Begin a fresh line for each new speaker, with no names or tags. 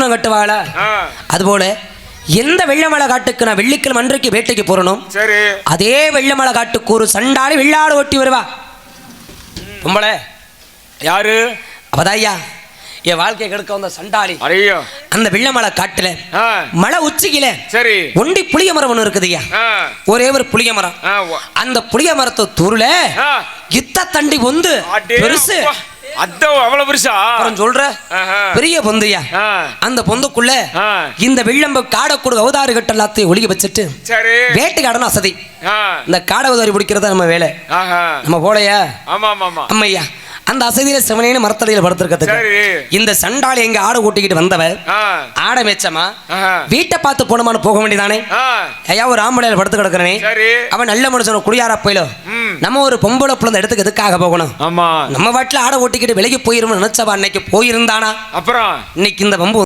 கட்டுவாள அதுபோல எந்த வெள்ளமலை காட்டுக்கு நான் வெள்ளிக்கிழமை அன்றைக்கு வேட்டைக்கு போறணும்
சரி
அதே வெள்ளமலை காட்டுக்கு ஒரு சண்டாளி வெள்ளாடு ஓட்டி வருவா பொம்பளை
யாரு
அவதாய்யா என் வாழ்க்கையை கெடுக்க வந்த சண்டாளி
ஐயோ
அந்த வெள்ளமலை காட்டுல மலை உச்சியில
சரி
ஒண்டி புளிய மரம் ஒண்ணு இருக்குதுய்யா ஒரே ஒரு புளிய மரம் அந்த புளிய மரத்தை தூருல இத்த தண்டி பொந்து பெருசு
அத அவ்வளவு பெருசா
சொல்ற பெரிய பொந்துயா அந்த பொந்துக்குள்ள இந்த வெள்ளம்ப காடக்கூட அவதாரி கட்ட எல்லாத்தையும் ஒளிய வச்சுட்டு வேட்டைக்காடன அசதி இந்த காட அவதாரி பிடிக்கிறதா நம்ம வேலை நம்ம போலையா அம்மையா அந்த அசதியில செவனேன்னு மரத்தடியில படுத்திருக்கிறதுக்கு இந்த சண்டாளி எங்க ஆடை ஓட்டிக்கிட்டு வந்தவர் ஆடை மேச்சமா வீட்டை பார்த்து போனோமான்னு போக வேண்டியதானே ஐயா ஒரு ஆம்பளையில படுத்து கிடக்குறனே அவன் நல்ல மனுஷன் குடியாரா போயிலோ நம்ம ஒரு பொம்பளை பிள்ளை இடத்துக்கு எதுக்காக போகணும் நம்ம வாட்டில ஆடை ஓட்டிக்கிட்டு விலகி போயிருமோ நினைச்சவா அன்னைக்கு போயிருந்தானா அப்புறம் இன்னைக்கு இந்த பம்பு